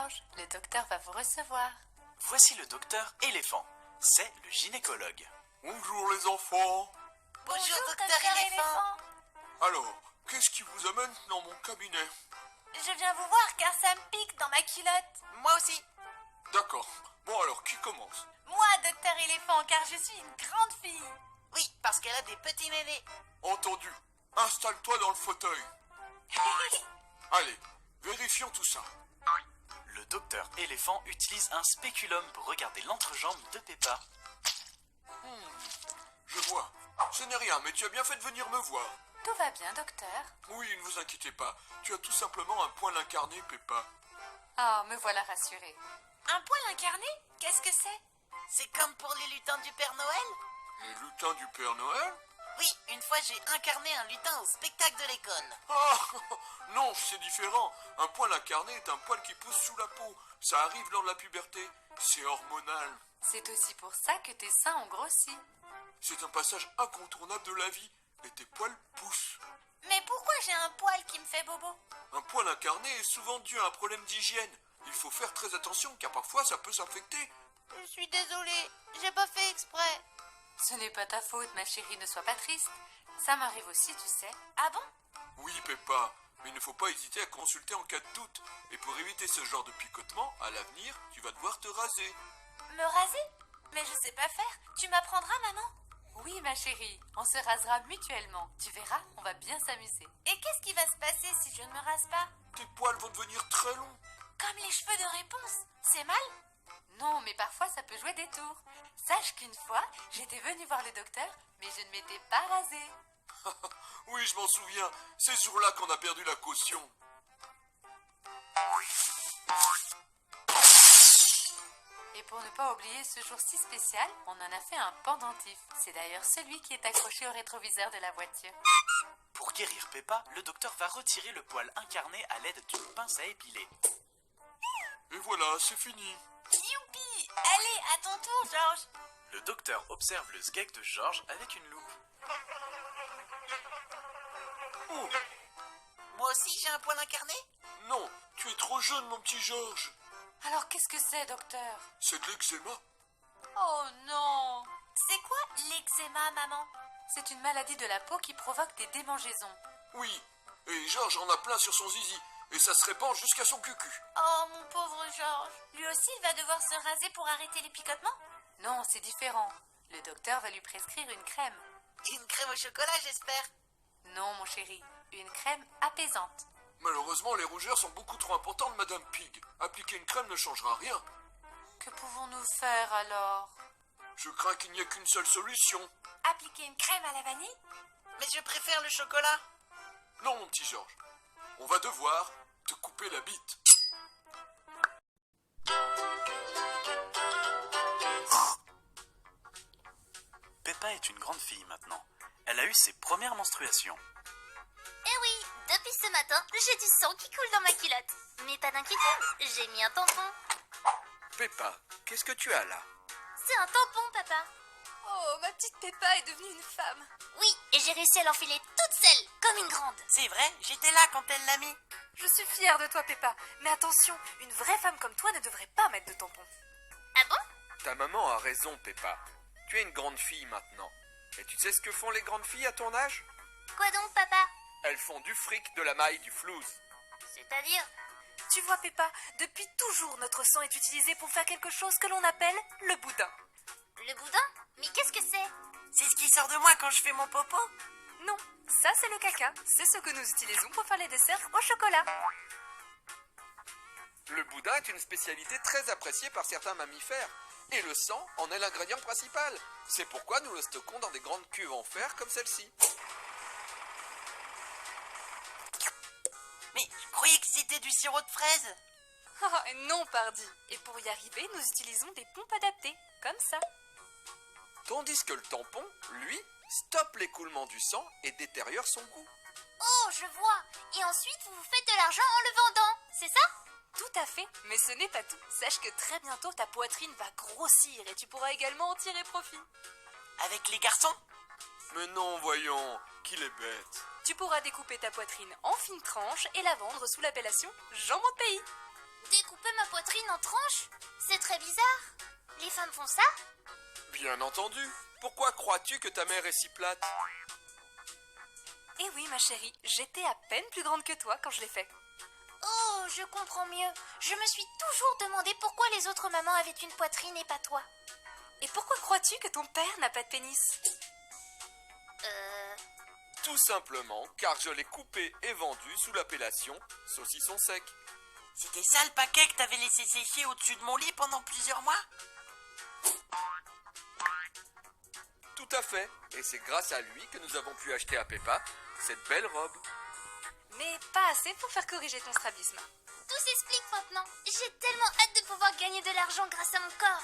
Georges, le docteur va vous recevoir. Voici le docteur éléphant. C'est le gynécologue. Bonjour les enfants. Bonjour, docteur éléphant. Alors, qu'est-ce qui vous amène dans mon cabinet? Je viens vous voir car ça me pique dans ma culotte. Moi aussi. D'accord. Bon alors, qui commence? Moi, docteur éléphant, car je suis une grande fille. Oui, parce qu'elle a des petits nénés. Entendu. Installe-toi dans le fauteuil. Allez, vérifions tout ça. Le docteur éléphant utilise un spéculum pour regarder l'entrejambe de Peppa. Je vois. Ce n'est rien, mais tu as bien fait de venir me voir. Tout va bien, docteur? Oui, ne vous inquiétez pas. Tu as tout simplement un poil incarné, Peppa. Ah, me voilà rassurée. Un poil incarné? Qu'est-ce que c'est? C'est comme pour les lutins du Père Noël. Les lutins du Père Noël? Oui, une fois j'ai incarné un lutin au spectacle de l'École. Ah, non, c'est différent. Un poil incarné est un poil qui pousse sous la peau. Ça arrive lors de la puberté. C'est hormonal. C'est aussi pour ça que tes seins ont grossi. C'est un passage incontournable de la vie. Et tes poils poussent. Mais pourquoi j'ai un poil qui me fait bobo? Un poil incarné est souvent dû à un problème d'hygiène. Il faut faire très attention car parfois ça peut s'infecter. Je suis désolée, j'ai pas fait exprès. Ce n'est pas ta faute, ma chérie, ne sois pas triste. Ça m'arrive aussi, tu sais. Ah bon? Oui, Peppa, mais il ne faut pas hésiter à consulter en cas de doute. Et pour éviter ce genre de picotement, à l'avenir, tu vas devoir te raser. Me raser? Mais je sais pas faire. Tu m'apprendras, maman? Oui, ma chérie, on se rasera mutuellement. Tu verras, on va bien s'amuser. Et qu'est-ce qui va se passer si je ne me rase pas? Tes poils vont devenir très longs. Comme les cheveux de Réponse. C'est mal? Non, mais parfois ça peut jouer des tours. Sache qu'une fois, j'étais venue voir le docteur, mais je ne m'étais pas rasée. Oui, je m'en souviens. C'est sur là qu'on a perdu la caution. Et pour ne pas oublier ce jour si spécial, on en a fait un pendentif. C'est d'ailleurs celui qui est accroché au rétroviseur de la voiture. Pour guérir Peppa, le docteur va retirer le poil incarné à l'aide d'une pince à épiler. Et voilà, c'est fini. Youpi! Allez, à ton tour, Georges! Le docteur observe le sgeg de Georges avec une loupe. Oh, Moi aussi j'ai un poil incarné. non, tu es trop jeune, mon petit Georges. Alors qu'est-ce que c'est, docteur? C'est de l'eczéma. Oh non! C'est quoi l'eczéma, maman? C'est une maladie de la peau qui provoque des démangeaisons. Oui, et Georges en a plein sur son zizi. Et ça se répand jusqu'à son cucu. Oh, mon pauvre Georges. Lui aussi, il va devoir se raser pour arrêter les picotements? Non, c'est différent. Le docteur va lui prescrire une crème. Une crème au chocolat, j'espère. Non, mon chéri, une crème apaisante. Malheureusement, les rougeurs sont beaucoup trop importantes, Madame Pig. Appliquer une crème ne changera rien. Que pouvons-nous faire alors? Je crains qu'il n'y ait qu'une seule solution. Appliquer une crème à la vanille? Mais je préfère le chocolat. Non, mon petit Georges. On va devoir te couper la bite. Peppa est une grande fille maintenant. Elle a eu ses premières menstruations. Eh oui, depuis ce matin, j'ai du sang qui coule dans ma culotte. Mais pas d'inquiétude, j'ai mis un tampon. Peppa, qu'est-ce que tu as là? C'est un tampon, papa. Oh, ma petite Peppa est devenue une femme. Oui, et j'ai réussi à l'enfiler toute seule, comme une grande. C'est vrai, j'étais là quand elle l'a mis. Je suis fière de toi, Peppa. Mais attention, une vraie femme comme toi ne devrait pas mettre de tampon. Ah bon? Ta maman a raison, Peppa. Tu es une grande fille maintenant. Et tu sais ce que font les grandes filles à ton âge? Quoi donc, papa? Elles font du fric, de la maille, du flouze. C'est-à-dire? Tu vois, Peppa, depuis toujours, notre sang est utilisé pour faire quelque chose que l'on appelle le boudin. Le boudin? Mais qu'est-ce que c'est? C'est ce qui sort de moi quand je fais mon popo. Non, ça c'est le caca. C'est ce que nous utilisons pour faire les desserts au chocolat. Le boudin est une spécialité très appréciée par certains mammifères. Et le sang en est l'ingrédient principal. C'est pourquoi nous le stockons dans des grandes cuves en fer comme celle-ci. Mais je croyais que c'était du sirop de fraise. Ah, non, pardi. Et pour y arriver, nous utilisons des pompes adaptées, comme ça. Tandis que le tampon, lui, stoppe l'écoulement du sang et détériore son goût. Oh, je vois. Et ensuite, vous vous faites de l'argent en le vendant, c'est ça? Tout à fait, mais ce n'est pas tout. Sache que très bientôt, ta poitrine va grossir et tu pourras également en tirer profit. Avec les garçons? Mais non, voyons, qu'il est bête. Tu pourras découper ta poitrine en fines tranches et la vendre sous l'appellation jambon de pays. Découper ma poitrine en tranches? C'est très bizarre. Les femmes font ça? Bien entendu. Pourquoi crois-tu que ta mère est si plate? Eh oui, ma chérie, j'étais à peine plus grande que toi quand je l'ai fait. Oh, je comprends mieux. Je me suis toujours demandé pourquoi les autres mamans avaient une poitrine et pas toi. Et pourquoi crois-tu que ton père n'a pas de pénis? Tout simplement car je l'ai coupé et vendu sous l'appellation saucisson sec. C'était ça le paquet que t'avais laissé sécher au-dessus de mon lit pendant plusieurs mois? Tout à fait. Et c'est grâce à lui que nous avons pu acheter à Peppa cette belle robe. Mais pas assez pour faire corriger ton strabisme. Tout s'explique maintenant. J'ai tellement hâte de pouvoir gagner de l'argent grâce à mon corps.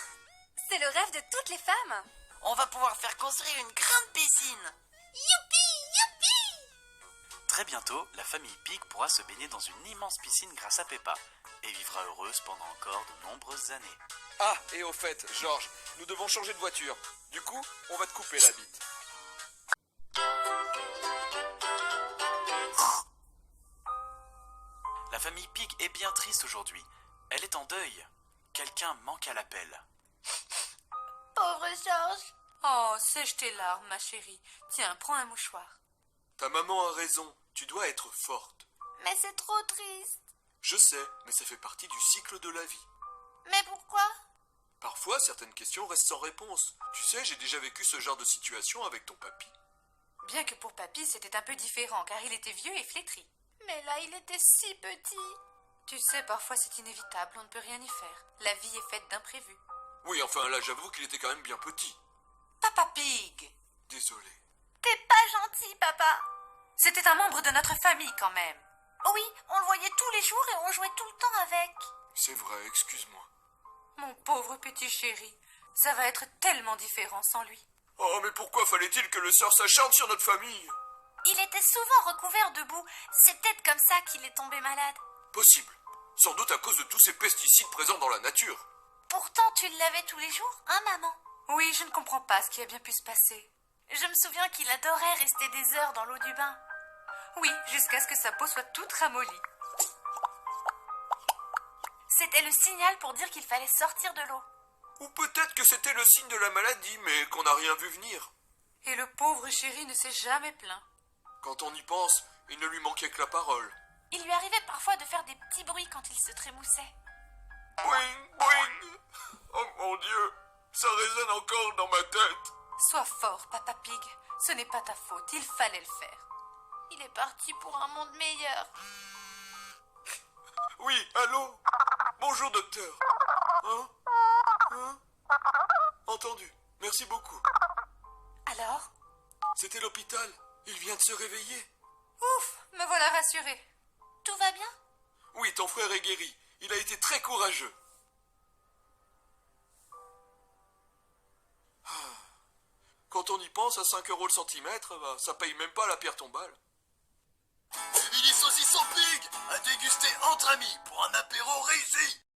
C'est le rêve de toutes les femmes. On va pouvoir faire construire une grande piscine. Youpi, youpi! Très bientôt, la famille Pig pourra se baigner dans une immense piscine grâce à Peppa et vivra heureuse pendant encore de nombreuses années. Ah, et au fait, Georges, nous devons changer de voiture. Du coup, on va te couper la bite. La famille Pig est bien triste aujourd'hui. Elle est en deuil. Quelqu'un manque à l'appel. Pauvre Georges. Oh, sèche tes larmes, ma chérie. Tiens, prends un mouchoir. Ta maman a raison, tu dois être forte. Mais c'est trop triste. Je sais, mais ça fait partie du cycle de la vie. Mais pourquoi? Parfois, certaines questions restent sans réponse. Tu sais, j'ai déjà vécu ce genre de situation avec ton papy. Bien que pour papy, c'était un peu différent, car il était vieux et flétri. Mais là, il était si petit. Tu sais, parfois c'est inévitable, on ne peut rien y faire. La vie est faite d'imprévus. Oui, enfin là, j'avoue qu'il était quand même bien petit. Papa Pig! Désolé. T'es pas gentil, papa. C'était un membre de notre famille, quand même. Oui, on le voyait tous les jours et on jouait tout le temps avec. C'est vrai, excuse-moi. Mon pauvre petit chéri, ça va être tellement différent sans lui. Oh, mais pourquoi fallait-il que le sort s'acharne sur notre famille? Il était souvent recouvert de boue. C'est peut-être comme ça qu'il est tombé malade. Possible. Sans doute à cause de tous ces pesticides présents dans la nature. Pourtant, tu le lavais tous les jours, hein, maman? Oui, je ne comprends pas ce qui a bien pu se passer. Je me souviens qu'il adorait rester des heures dans l'eau du bain. Oui, jusqu'à ce que sa peau soit toute ramollie. C'était le signal pour dire qu'il fallait sortir de l'eau. Ou peut-être que c'était le signe de la maladie, mais qu'on n'a rien vu venir. Et le pauvre chéri ne s'est jamais plaint. Quand on y pense, il ne lui manquait que la parole. Il lui arrivait parfois de faire des petits bruits quand il se trémoussait. Boing, boing. Oh mon Dieu, ça résonne encore dans ma tête. Sois fort, Papa Pig. Ce n'est pas ta faute, il fallait le faire. Il est parti pour un monde meilleur. Oui, allô? Bonjour, docteur. Hein? Entendu. Merci beaucoup. Alors? C'était l'hôpital. Il vient de se réveiller. Ouf, me voilà rassurée. Tout va bien? Oui, ton frère est guéri. Il a été très courageux. Quand on y pense, à 5 € le centimètre, bah, ça paye même pas la pierre tombale. Il est saucisson Pig à déguster entre amis pour un apéro réussi.